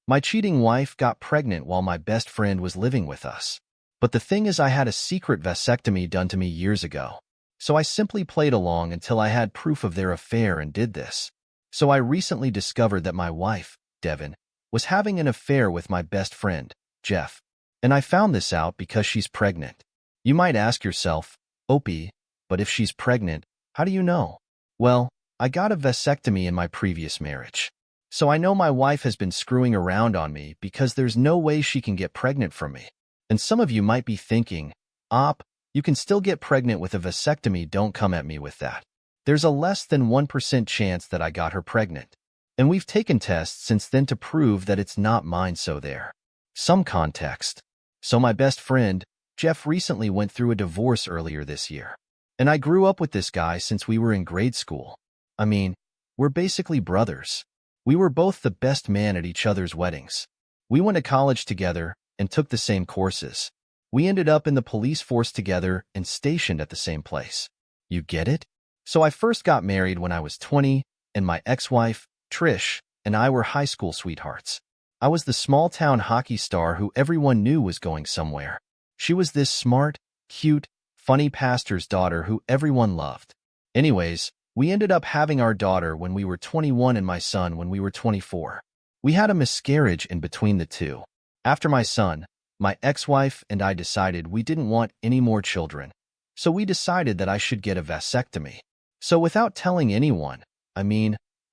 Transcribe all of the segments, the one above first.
My cheating wife got pregnant while my best friend was living with us. But the thing is, I had a secret vasectomy done to me years ago. So I simply played along until I had proof of their affair and did this. So I recently discovered that my wife, Devin, was having an affair with my best friend, Jeff. And I found this out because she's pregnant. You might ask yourself, Opie, but if she's pregnant, how do you know? Well, I got a vasectomy in my previous marriage. So I know my wife has been screwing around on me because there's no way she can get pregnant from me. And some of you might be thinking, Op, you can still get pregnant with a vasectomy, don't come at me with that. There's a less than 1% chance that I got her pregnant. And we've taken tests since then to prove that it's not mine, so there. Some context. So my best friend, Jeff, recently went through a divorce earlier this year. And I grew up with this guy since we were in grade school. I mean, we're basically brothers. We were both the best man at each other's weddings. We went to college together and took the same courses. We ended up in the police force together and stationed at the same place. You get it? So I first got married when I was 20, and my ex-wife, Trish, and I were high school sweethearts. I was the small-town hockey star who everyone knew was going somewhere. She was this smart, cute, funny pastor's daughter who everyone loved. Anyways, we ended up having our daughter when we were 21 and my son when we were 24. We had a miscarriage in between the two. After my son, my ex-wife and I decided we didn't want any more children, so we decided that I should get a vasectomy. So without telling anyone, I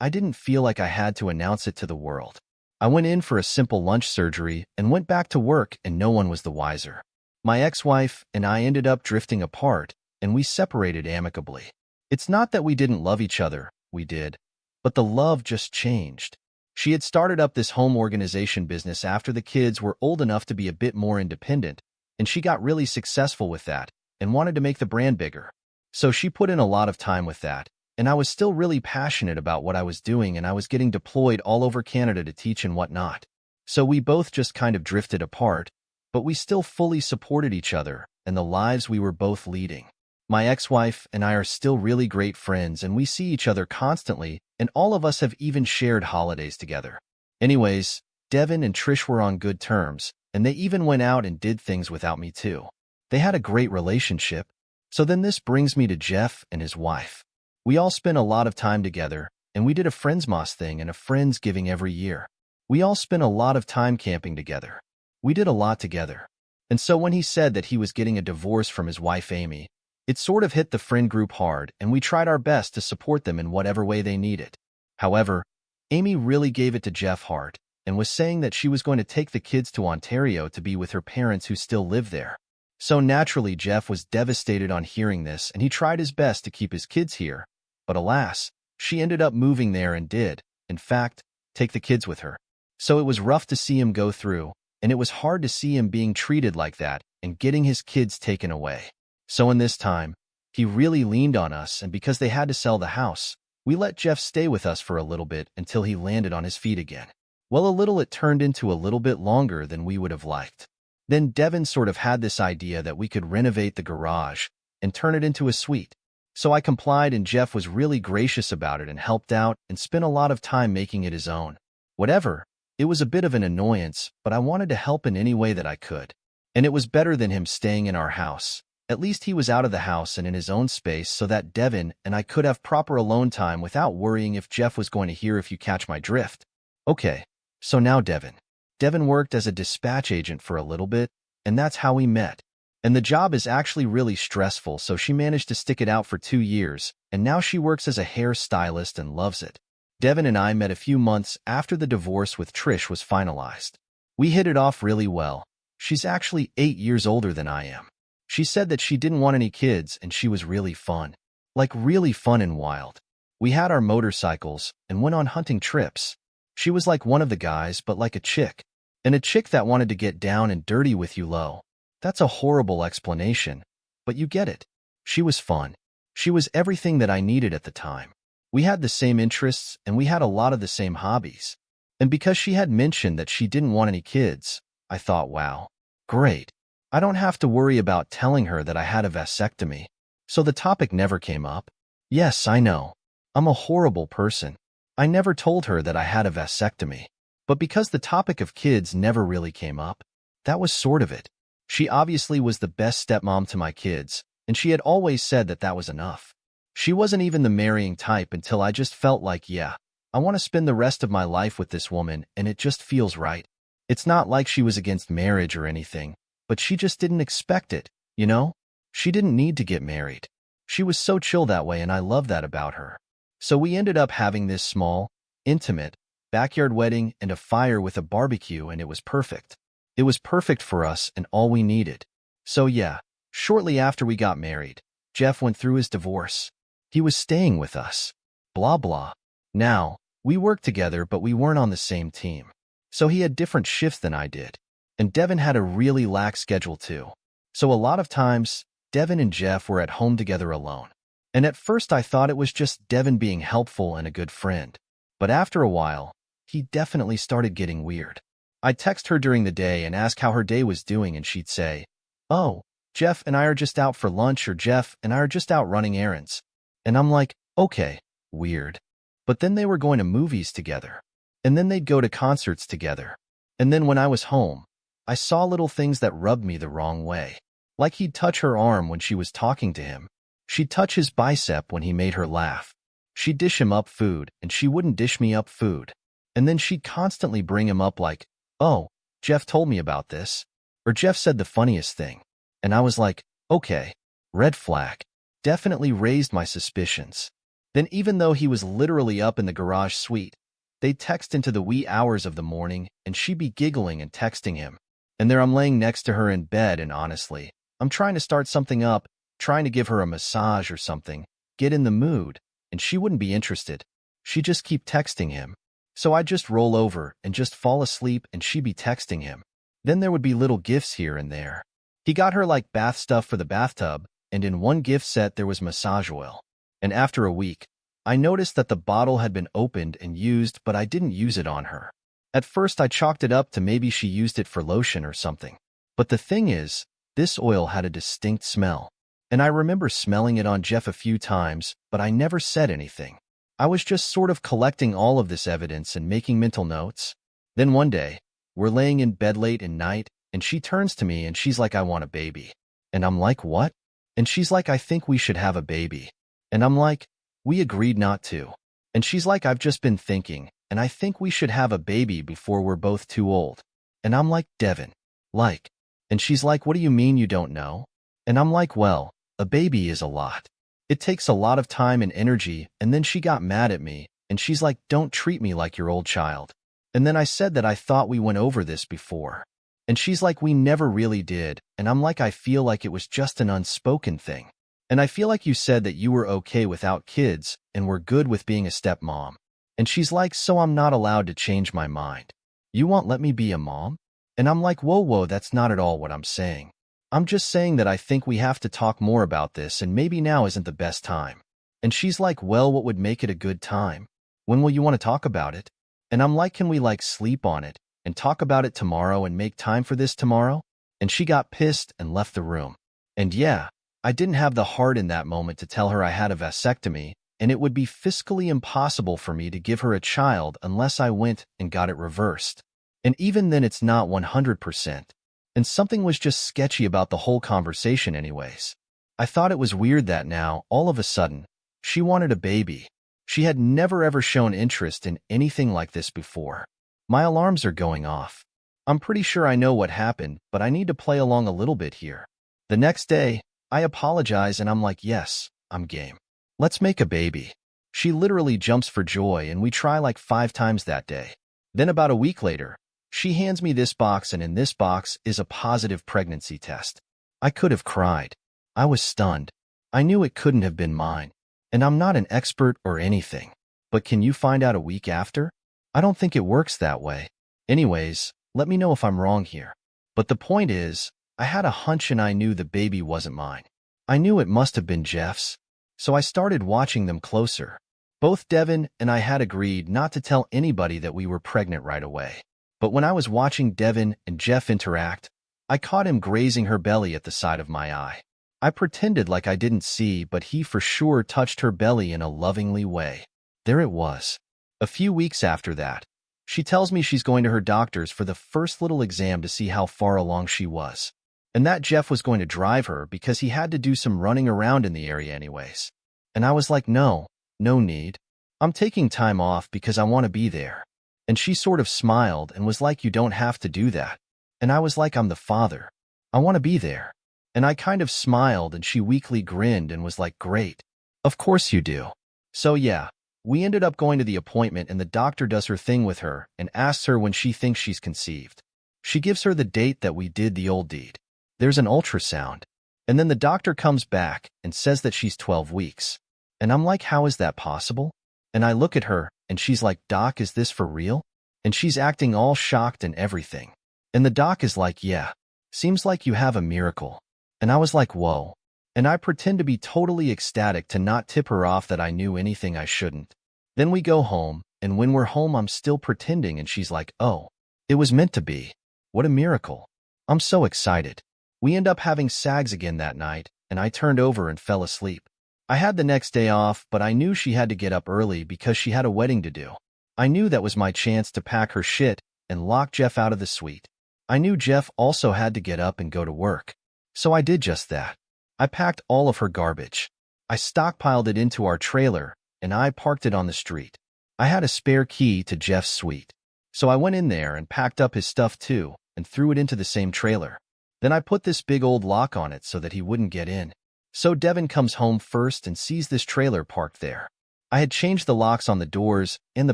didn't feel like I had to announce it to the world. I went in for a simple lunch surgery and went back to work, and no one was the wiser. My ex-wife and I ended up drifting apart, and we separated amicably. It's not that we didn't love each other, we did, but the love just changed. She had started up this home organization business after the kids were old enough to be a bit more independent, and she got really successful with that and wanted to make the brand bigger. So she put in a lot of time with that, and I was still really passionate about what I was doing, and I was getting deployed all over Canada to teach and whatnot. So we both just kind of drifted apart, but we still fully supported each other and the lives we were both leading. My ex-wife and I are still really great friends, and we see each other constantly, and all of us have even shared holidays together. Anyways, Devin and Trish were on good terms, and they even went out and did things without me too. They had a great relationship. So then this brings me to Jeff and his wife. We all spent a lot of time together, and we did a Friendsmas thing and a Friendsgiving every year. We all spent a lot of time camping together. We did a lot together. And so when he said that he was getting a divorce from his wife Amy, it sort of hit the friend group hard, and we tried our best to support them in whatever way they needed. However, Amy really gave it to Jeff hard and was saying that she was going to take the kids to Ontario to be with her parents who still live there. So naturally, Jeff was devastated on hearing this, and he tried his best to keep his kids here. But alas, she ended up moving there and did, in fact, take the kids with her. So it was rough to see him go through, and it was hard to see him being treated like that and getting his kids taken away. So in this time, he really leaned on us, and because they had to sell the house, we let Jeff stay with us for a little bit until he landed on his feet again. Well, a little it turned into a little bit longer than we would have liked. Then Devin sort of had this idea that we could renovate the garage and turn it into a suite. So I complied, and Jeff was really gracious about it and helped out and spent a lot of time making it his own. Whatever, it was a bit of an annoyance, but I wanted to help in any way that I could. And it was better than him staying in our house. At least he was out of the house and in his own space, so that Devin and I could have proper alone time without worrying if Jeff was going to hear, if you catch my drift. Okay, so now Devin. Devin worked as a dispatch agent for a little bit, and that's how we met. And the job is actually really stressful, so she managed to stick it out for 2 years, and now she works as a hair stylist and loves it. Devin and I met a few months after the divorce with Trish was finalized. We hit it off really well. She's actually 8 years older than I am. She said that she didn't want any kids, and she was really fun. Like really fun and wild. We had our motorcycles and went on hunting trips. She was like one of the guys, but like a chick. And a chick that wanted to get down and dirty with you, low. That's a horrible explanation, but you get it. She was fun. She was everything that I needed at the time. We had the same interests, and we had a lot of the same hobbies. And because she had mentioned that she didn't want any kids, I thought, wow, great. I don't have to worry about telling her that I had a vasectomy. So the topic never came up. Yes, I know. I'm a horrible person. I never told her that I had a vasectomy. But because the topic of kids never really came up, that was sort of it. She obviously was the best stepmom to my kids, and she had always said that that was enough. She wasn't even the marrying type until I just felt like, yeah, I want to spend the rest of my life with this woman, and it just feels right. It's not like she was against marriage or anything, but she just didn't expect it, you know? She didn't need to get married. She was so chill that way, and I love that about her. So we ended up having this small, intimate, backyard wedding and a fire with a barbecue, and it was perfect. It was perfect for us and all we needed. So yeah, shortly after we got married, Jeff went through his divorce. He was staying with us. Blah blah. Now, we worked together, but we weren't on the same team. So he had different shifts than I did. And Devin had a really lax schedule too. So a lot of times, Devin and Jeff were at home together alone. And at first I thought it was just Devin being helpful and a good friend. But after a while, he definitely started getting weird. I'd text her during the day and ask how her day was doing, and she'd say, "Oh, Jeff and I are just out for lunch," or "Jeff and I are just out running errands." And I'm like, okay, weird. But then they were going to movies together. And then they'd go to concerts together. And then when I was home, I saw little things that rubbed me the wrong way. Like he'd touch her arm when she was talking to him. She'd touch his bicep when he made her laugh. She'd dish him up food, and she wouldn't dish me up food. And then she'd constantly bring him up like, "Oh, Jeff told me about this." Or "Jeff said the funniest thing." And I was like, okay, red flag. Definitely raised my suspicions. Then even though he was literally up in the garage suite, they'd text into the wee hours of the morning, and she'd be giggling and texting him. And there I'm laying next to her in bed, and honestly, I'm trying to start something up, trying to give her a massage or something, get in the mood, and she wouldn't be interested. She'd just keep texting him. So I'd just roll over and just fall asleep, and she'd be texting him. Then there would be little gifts here and there. He got her like bath stuff for the bathtub, and in one gift set there was massage oil. And after a week, I noticed that the bottle had been opened and used, but I didn't use it on her. At first I chalked it up to maybe she used it for lotion or something. But the thing is, this oil had a distinct smell. And I remember smelling it on Jeff a few times, but I never said anything. I was just sort of collecting all of this evidence and making mental notes. Then one day, we're laying in bed late at night, and she turns to me and she's like, "I want a baby." And I'm like, "What?" And she's like, "I think we should have a baby." And I'm like, "We agreed not to." And she's like, "I've just been thinking, and I think we should have a baby before we're both too old." And I'm like, "Devin, like." And she's like, "What do you mean you don't know?" And I'm like, "Well, a baby is a lot. It takes a lot of time and energy." And then she got mad at me, and she's like, "Don't treat me like your old child." And then I said that I thought we went over this before. And she's like, "We never really did." And I'm like, "I feel like it was just an unspoken thing. And I feel like you said that you were okay without kids and were good with being a stepmom." And she's like, "So I'm not allowed to change my mind. You won't let me be a mom?" And I'm like, whoa, that's not at all what I'm saying. I'm just saying that I think we have to talk more about this, and maybe now isn't the best time." And she's like, "Well, what would make it a good time? When will you want to talk about it?" And I'm like, "Can we like sleep on it and talk about it tomorrow and make time for this tomorrow?" And she got pissed and left the room. And yeah, I didn't have the heart in that moment to tell her I had a vasectomy, and it would be fiscally impossible for me to give her a child unless I went and got it reversed. And even then it's not 100%. And something was just sketchy about the whole conversation anyways. I thought it was weird that now, all of a sudden, she wanted a baby. She had never ever shown interest in anything like this before. My alarms are going off. I'm pretty sure I know what happened, but I need to play along a little bit here. The next day, I apologize and I'm like, "Yes, I'm game. Let's make a baby." She literally jumps for joy, and we try like 5 times that day. Then about a week later, she hands me this box, and in this box is a positive pregnancy test. I could have cried. I was stunned. I knew it couldn't have been mine. And I'm not an expert or anything. But can you find out a week after? I don't think it works that way. Anyways, let me know if I'm wrong here. But the point is, I had a hunch and I knew the baby wasn't mine. I knew it must have been Jeff's. So I started watching them closer. Both Devin and I had agreed not to tell anybody that we were pregnant right away. But when I was watching Devin and Jeff interact, I caught him grazing her belly at the side of my eye. I pretended like I didn't see, but he for sure touched her belly in a lovingly way. There it was. A few weeks after that, She tells me she's going to her doctor's for the first little exam to see how far along she was, and that Jeff was going to drive her because he had to do some running around in the area anyways. And I was like, no need. I'm taking time off because I want to be there. And she sort of smiled and was like, you don't have to do that. And I was like, I'm the father. I want to be there. And I kind of smiled and she weakly grinned and was like, great. Of course you do. So yeah, we ended up going to the appointment and the doctor does her thing with her and asks her when she thinks she's conceived. She gives her the date that we did the old deed. There's an ultrasound. And then the doctor comes back and says that she's 12 weeks. And I'm like, how is that possible? And I look at her and she's like, Doc, is this for real? And she's acting all shocked and everything. And the doc is like, yeah, seems like you have a miracle. And I was like, whoa. And I pretend to be totally ecstatic to not tip her off that I knew anything I shouldn't. Then we go home, and when we're home I'm still pretending and she's like, oh, it was meant to be. What a miracle. I'm so excited. We end up having SAGs again that night, and I turned over and fell asleep. I had the next day off, but I knew she had to get up early because she had a wedding to do. I knew that was my chance to pack her shit and lock Jeff out of the suite. I knew Jeff also had to get up and go to work. So I did just that. I packed all of her garbage. I stockpiled it into our trailer, and I parked it on the street. I had a spare key to Jeff's suite. So I went in there and packed up his stuff too, and threw it into the same trailer. Then I put this big old lock on it so that he wouldn't get in. So Devin comes home first and sees this trailer parked there. I had changed the locks on the doors and the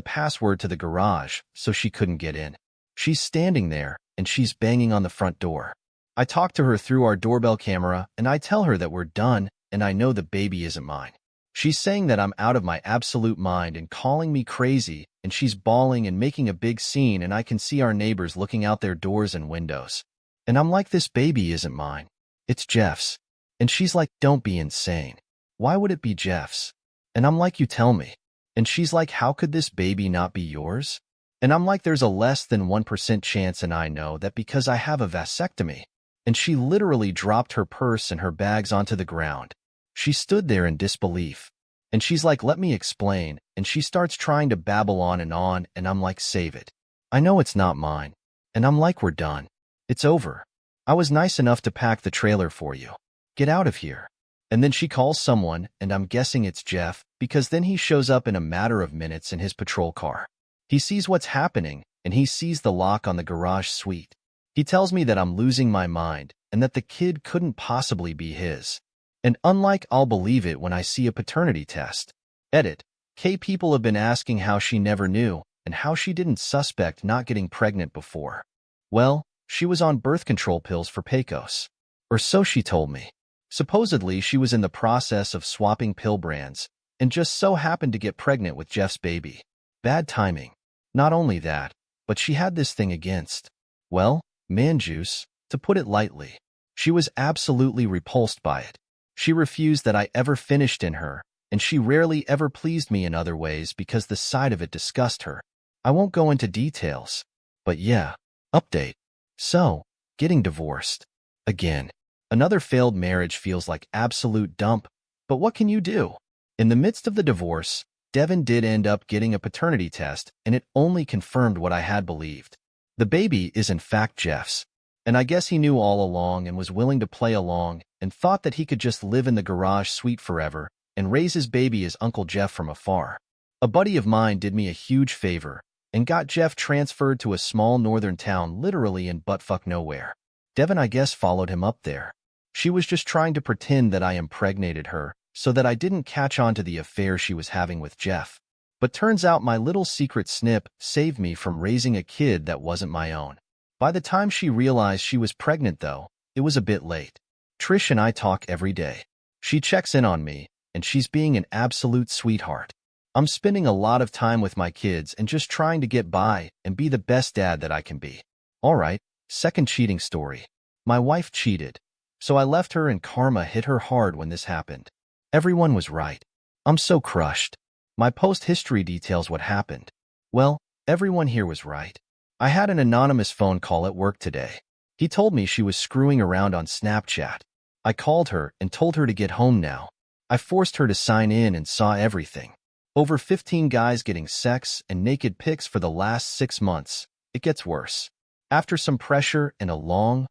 password to the garage so she couldn't get in. She's standing there, and she's banging on the front door. I talk to her through our doorbell camera, and I tell her that we're done, and I know the baby isn't mine. She's saying that I'm out of my absolute mind and calling me crazy, and she's bawling and making a big scene, and I can see our neighbors looking out their doors and windows. And I'm like, this baby isn't mine. It's Jeff's. And she's like, don't be insane. Why would it be Jeff's? And I'm like, you tell me. And she's like, how could this baby not be yours? And I'm like, there's a less than 1% chance, and I know that because I have a vasectomy. And she literally dropped her purse and her bags onto the ground. She stood there in disbelief. And she's like, let me explain. And she starts trying to babble on, and I'm like, save it. I know it's not mine. And I'm like, we're done. It's over. I was nice enough to pack the trailer for you. Get out of here. And then she calls someone, and I'm guessing it's Jeff, because then he shows up in a matter of minutes in his patrol car. He sees what's happening, and he sees the lock on the garage suite. He tells me that I'm losing my mind, and that the kid couldn't possibly be his. And unlike I'll believe it when I see a paternity test. Edit. People have been asking how she never knew, and how she didn't suspect not getting pregnant before. Well, she was on birth control pills for PCOS. Or so she told me. Supposedly, she was in the process of swapping pill brands, and just so happened to get pregnant with Jeff's baby. Bad timing. Not only that, but she had this thing against, well, man juice, to put it lightly. She was absolutely repulsed by it. She refused that I ever finished in her, and she rarely ever pleased me in other ways because the sight of it disgusted her. I won't go into details. But yeah, update. So, getting divorced. Again. Another failed marriage feels like absolute dump, but what can you do? In the midst of the divorce, Devin did end up getting a paternity test, and it only confirmed what I had believed. The baby is in fact Jeff's. And I guess he knew all along and was willing to play along and thought that he could just live in the garage suite forever and raise his baby as Uncle Jeff from afar. A buddy of mine did me a huge favor and got Jeff transferred to a small northern town literally in buttfuck nowhere. Devin, I guess, followed him up there. She was just trying to pretend that I impregnated her so that I didn't catch on to the affair she was having with Jeff. But turns out my little secret snip saved me from raising a kid that wasn't my own. By the time she realized she was pregnant, though, it was a bit late. Trish and I talk every day. She checks in on me, and she's being an absolute sweetheart. I'm spending a lot of time with my kids and just trying to get by and be the best dad that I can be. Alright, second cheating story. My wife cheated. So I left her and karma hit her hard when this happened. Everyone was right. I'm so crushed. My post history details what happened. Well, everyone here was right. I had an anonymous phone call at work today. He told me she was screwing around on Snapchat. I called her and told her to get home now. I forced her to sign in and saw everything. Over 15 guys getting sex and naked pics for the last 6 months. It gets worse. After some pressure and a long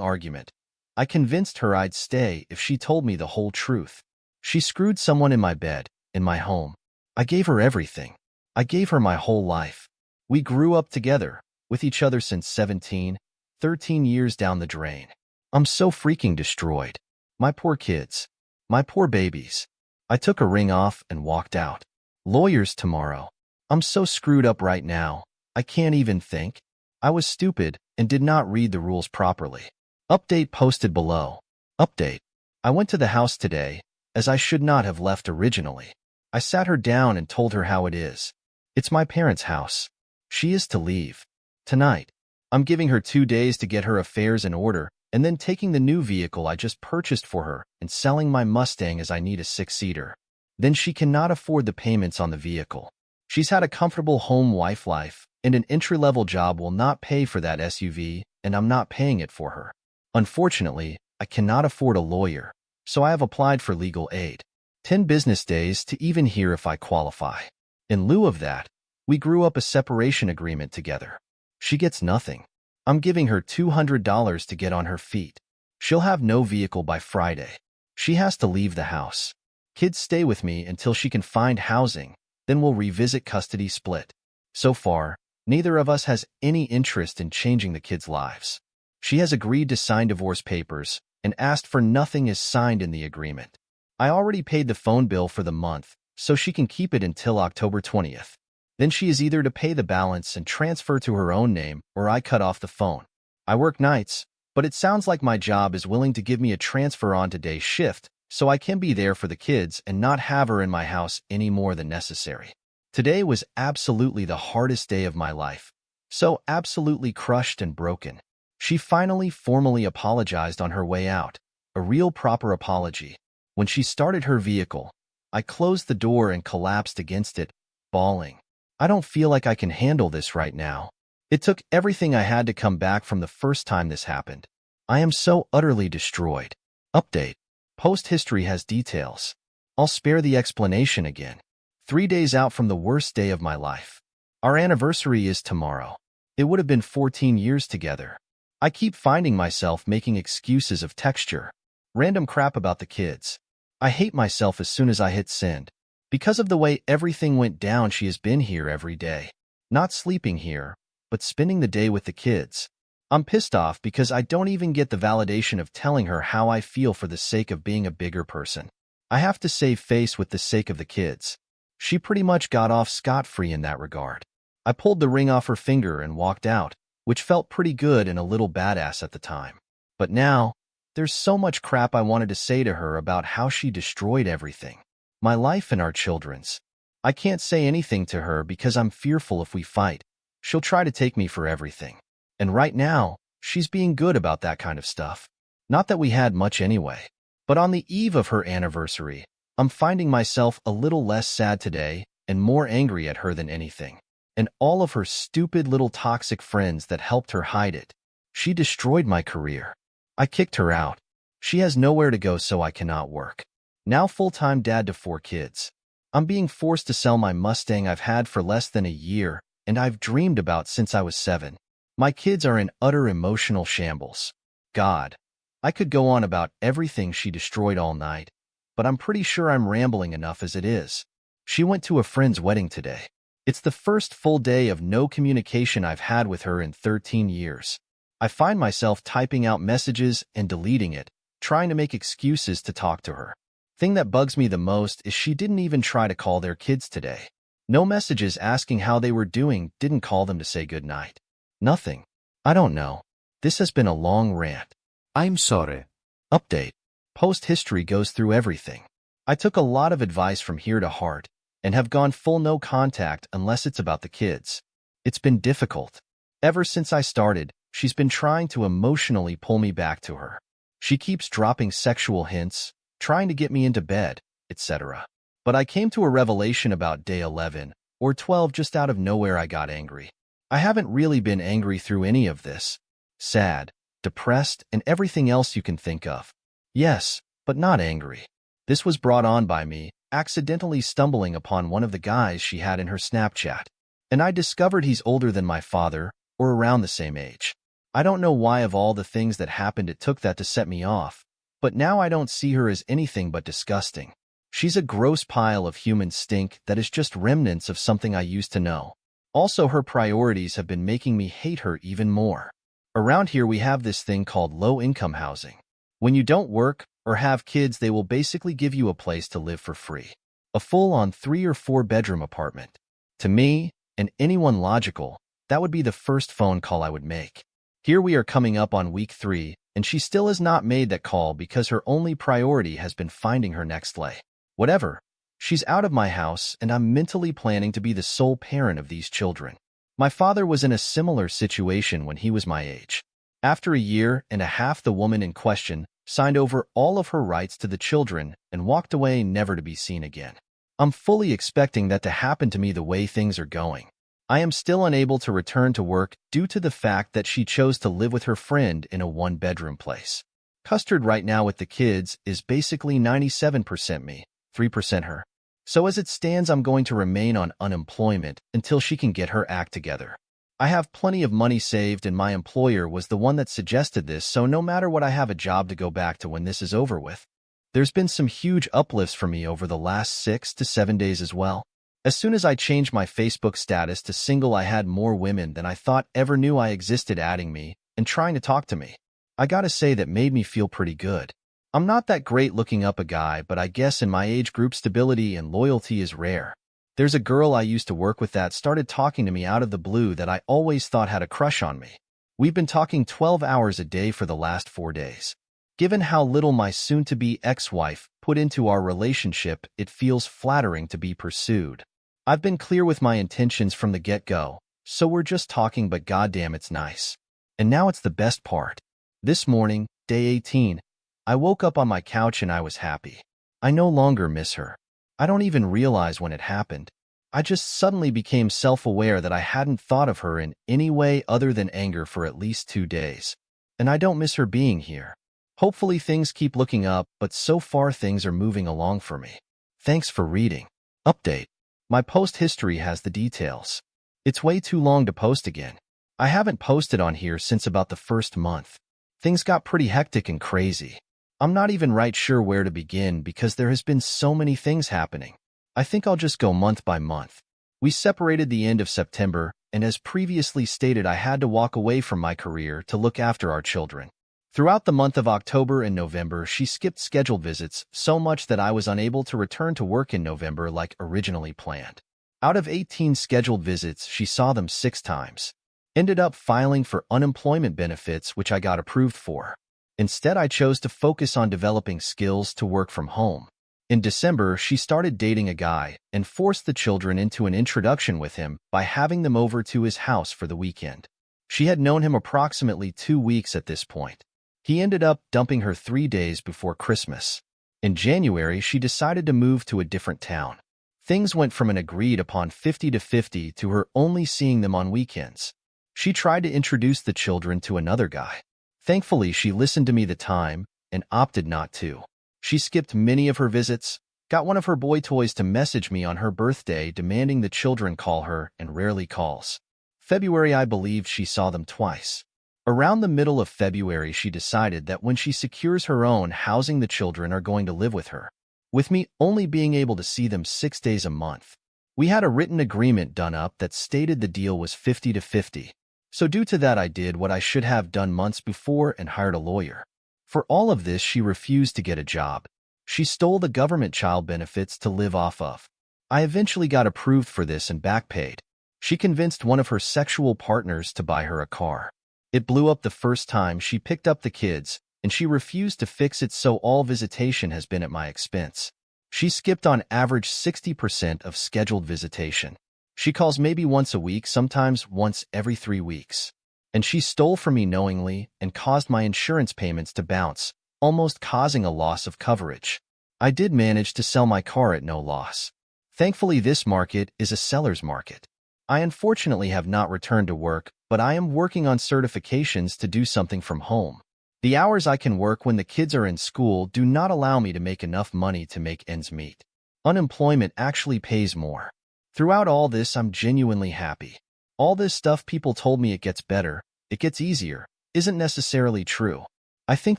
argument, I convinced her I'd stay if she told me the whole truth. She screwed someone in my bed, in my home. I gave her everything. I gave her my whole life. We grew up together, with each other since 17, 13 years down the drain. I'm so freaking destroyed. My poor kids. My poor babies. I took a ring off and walked out. Lawyers tomorrow. I'm so screwed up right now. I can't even think. I was stupid and did not read the rules properly. Update posted below. Update. I went to the house today, as I should not have left originally. I sat her down and told her how it is. It's my parents' house. She is to leave. Tonight. I'm giving her 2 days to get her affairs in order, and then taking the new vehicle I just purchased for her and selling my Mustang as I need a 6-seater. Then she cannot afford the payments on the vehicle. She's had a comfortable home wife life, and an entry-level job will not pay for that SUV, and I'm not paying it for her. Unfortunately, I cannot afford a lawyer, so I have applied for legal aid. 10 business days to even hear if I qualify. In lieu of that, we grew up a separation agreement together. She gets nothing. I'm giving her $200 to get on her feet. She'll have no vehicle by Friday. She has to leave the house. Kids stay with me until she can find housing, then we'll revisit custody split. So far, neither of us has any interest in changing the kids' lives. She has agreed to sign divorce papers and asked for nothing is signed in the agreement. I already paid the phone bill for the month, so she can keep it until October 20th. Then she is either to pay the balance and transfer to her own name, or I cut off the phone. I work nights, but it sounds like my job is willing to give me a transfer on today's shift, so I can be there for the kids and not have her in my house any more than necessary. Today was absolutely the hardest day of my life. So absolutely crushed and broken. She finally formally apologized on her way out. A real proper apology. When she started her vehicle, I closed the door and collapsed against it, bawling. I don't feel like I can handle this right now. It took everything I had to come back from the first time this happened. I am so utterly destroyed. Update. Post history has details. I'll spare the explanation again. 3 days out from the worst day of my life. Our anniversary is tomorrow. It would have been 14 years together. I keep finding myself making excuses of texture. Random crap about the kids. I hate myself as soon as I hit send. Because of the way everything went down, she has been here every day. Not sleeping here, but spending the day with the kids. I'm pissed off because I don't even get the validation of telling her how I feel for the sake of being a bigger person. I have to save face with the sake of the kids. She pretty much got off scot-free in that regard. I pulled the ring off her finger and walked out, which felt pretty good and a little badass at the time. But now, there's so much crap I wanted to say to her about how she destroyed everything. My life and our children's. I can't say anything to her because I'm fearful if we fight, she'll try to take me for everything. And right now, she's being good about that kind of stuff. Not that we had much anyway. But on the eve of her anniversary, I'm finding myself a little less sad today and more angry at her than anything. And all of her stupid little toxic friends that helped her hide it. She destroyed my career. I kicked her out. She has nowhere to go, so I cannot work. Now full-time dad to 4 kids. I'm being forced to sell my Mustang I've had for less than a year and I've dreamed about since I was 7. My kids are in utter emotional shambles. God, I could go on about everything she destroyed all night, but I'm pretty sure I'm rambling enough as it is. She went to a friend's wedding today. It's the first full day of no communication I've had with her in 13 years. I find myself typing out messages and deleting it, trying to make excuses to talk to her. Thing that bugs me the most is she didn't even try to call their kids today. No messages asking how they were doing, didn't call them to say goodnight. Nothing. I don't know. This has been a long rant. I'm sorry. Update. Post history goes through everything. I took a lot of advice from here to heart and have gone full no contact unless it's about the kids. It's been difficult. Ever since I started, she's been trying to emotionally pull me back to her. She keeps dropping sexual hints, trying to get me into bed, etc. But I came to a revelation about day 11 or 12 just out of nowhere. I got angry. I haven't really been angry through any of this. Sad, depressed, and everything else you can think of. Yes, but not angry. This was brought on by me, accidentally stumbling upon one of the guys she had in her Snapchat. And I discovered he's older than my father, or around the same age. I don't know why of all the things that happened it took that to set me off, but now I don't see her as anything but disgusting. She's a gross pile of human stink that is just remnants of something I used to know. Also, her priorities have been making me hate her even more. Around here we have this thing called low-income housing. When you don't work or have kids, they will basically give you a place to live for free. A full-on 3 or 4 bedroom apartment. To me, and anyone logical, that would be the first phone call I would make. Here we are coming up on week 3, and she still has not made that call because her only priority has been finding her next lay. Whatever. She's out of my house, and I'm mentally planning to be the sole parent of these children. My father was in a similar situation when he was my age. After 1.5 years, the woman in question signed over all of her rights to the children and walked away never to be seen again. I'm fully expecting that to happen to me the way things are going. I am still unable to return to work due to the fact that she chose to live with her friend in a 1-bedroom place. Custard right now with the kids is basically 97% me, 3% her. So as it stands, I'm going to remain on unemployment until she can get her act together. I have plenty of money saved, and my employer was the one that suggested this, so no matter what, I have a job to go back to when this is over with. There's been some huge uplifts for me over the last 6 to 7 days as well. As soon as I changed my Facebook status to single, I had more women than I thought ever knew I existed adding me and trying to talk to me. I gotta say that made me feel pretty good. I'm not that great looking up a guy, but I guess in my age group stability and loyalty is rare. There's a girl I used to work with that started talking to me out of the blue that I always thought had a crush on me. We've been talking 12 hours a day for the last 4 days. Given how little my soon-to-be ex-wife put into our relationship, it feels flattering to be pursued. I've been clear with my intentions from the get-go, so we're just talking, but goddamn it's nice. And now it's the best part. This morning, day 18, I woke up on my couch and I was happy. I no longer miss her. I don't even realize when it happened. I just suddenly became self-aware that I hadn't thought of her in any way other than anger for at least 2 days. And I don't miss her being here. Hopefully things keep looking up, but so far things are moving along for me. Thanks for reading. Update. My post history has the details. It's way too long to post again. I haven't posted on here since about the first month. Things got pretty hectic and crazy. I'm not even right sure where to begin because there has been so many things happening. I think I'll just go month by month. We separated the end of September, and as previously stated, I had to walk away from my career to look after our children. Throughout the month of October and November, she skipped scheduled visits so much that I was unable to return to work in November like originally planned. Out of 18 scheduled visits, she saw them 6 times. Ended up filing for unemployment benefits, which I got approved for. Instead, I chose to focus on developing skills to work from home. In December, she started dating a guy and forced the children into an introduction with him by having them over to his house for the weekend. She had known him approximately 2 weeks at this point. He ended up dumping her 3 days before Christmas. In January, she decided to move to a different town. Things went from an agreed-upon 50-50 to her only seeing them on weekends. She tried to introduce the children to another guy. Thankfully, she listened to me the time and opted not to. She skipped many of her visits, got one of her boy toys to message me on her birthday demanding the children call her, and rarely calls. February, I believe she saw them twice. Around the middle of February, she decided that when she secures her own housing, the children are going to live with her, with me only being able to see them 6 days a month. We had a written agreement done up that stated the deal was 50-50. So due to that, I did what I should have done months before and hired a lawyer. For all of this, she refused to get a job. She stole the government child benefits to live off of. I eventually got approved for this and backpaid. She convinced one of her sexual partners to buy her a car. It blew up the first time she picked up the kids, and she refused to fix it, so all visitation has been at my expense. She skipped on average 60% of scheduled visitation. She calls maybe once a week, sometimes once every 3 weeks. And she stole from me knowingly and caused my insurance payments to bounce, almost causing a loss of coverage. I did manage to sell my car at no loss. Thankfully, this market is a seller's market. I unfortunately have not returned to work, but I am working on certifications to do something from home. The hours I can work when the kids are in school do not allow me to make enough money to make ends meet. Unemployment actually pays more. Throughout all this, I'm genuinely happy. All this stuff people told me it gets better, it gets easier, isn't necessarily true. I think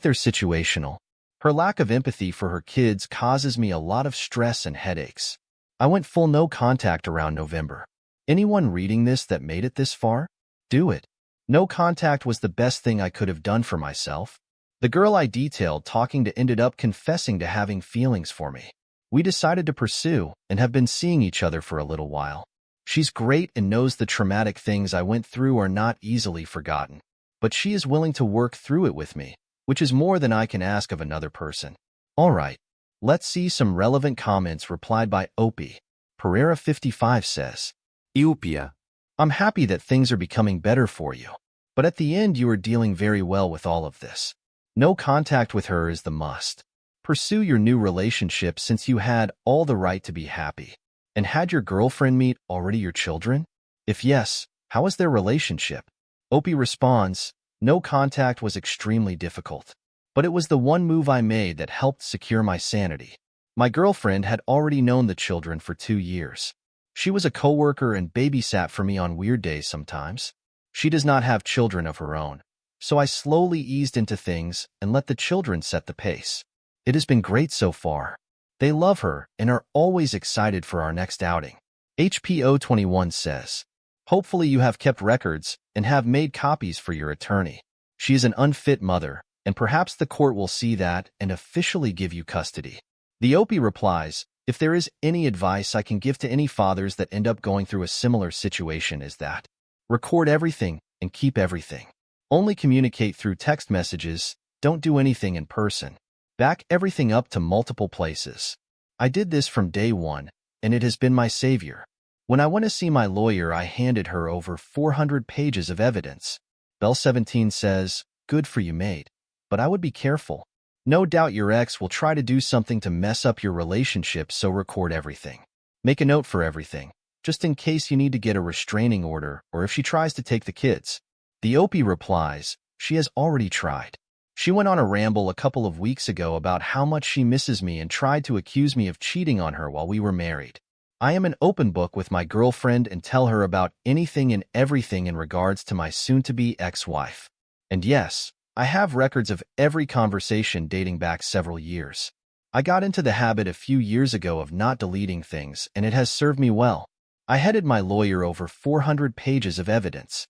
they're situational. Her lack of empathy for her kids causes me a lot of stress and headaches. I went full no contact around November. Anyone reading this that made it this far? Do it. No contact was the best thing I could have done for myself. The girl I detailed talking to ended up confessing to having feelings for me. We decided to pursue and have been seeing each other for a little while. She's great and knows the traumatic things I went through are not easily forgotten. But she is willing to work through it with me, which is more than I can ask of another person. Alright, let's see some relevant comments replied by Opie. Pereira 55 says, Eupia. I'm happy that things are becoming better for you. But at the end you are dealing very well with all of this. No contact with her is the must. Pursue your new relationship since you had all the right to be happy. And had your girlfriend meet already your children? If yes, how is their relationship? Opie responds, no contact was extremely difficult. But it was the one move I made that helped secure my sanity. My girlfriend had already known the children for 2 years. She was a coworker and babysat for me on weird days sometimes. She does not have children of her own. So I slowly eased into things and let the children set the pace. It has been great so far. They love her and are always excited for our next outing. HPO21 says, hopefully you have kept records and have made copies for your attorney. She is an unfit mother, and perhaps the court will see that and officially give you custody. The Opie replies, if there is any advice I can give to any fathers that end up going through a similar situation is that record everything and keep everything. Only communicate through text messages, don't do anything in person. Back everything up to multiple places. I did this from day one, and it has been my savior. When I went to see my lawyer, I handed her over 400 pages of evidence. Bell17 says, good for you, mate. But I would be careful. No doubt your ex will try to do something to mess up your relationship, so record everything. Make a note for everything, just in case you need to get a restraining order or if she tries to take the kids. The Opie replies, she has already tried. She went on a ramble a couple of weeks ago about how much she misses me and tried to accuse me of cheating on her while we were married. I am an open book with my girlfriend and tell her about anything and everything in regards to my soon-to-be ex-wife. And yes, I have records of every conversation dating back several years. I got into the habit a few years ago of not deleting things, and it has served me well. I headed my lawyer over 400 pages of evidence.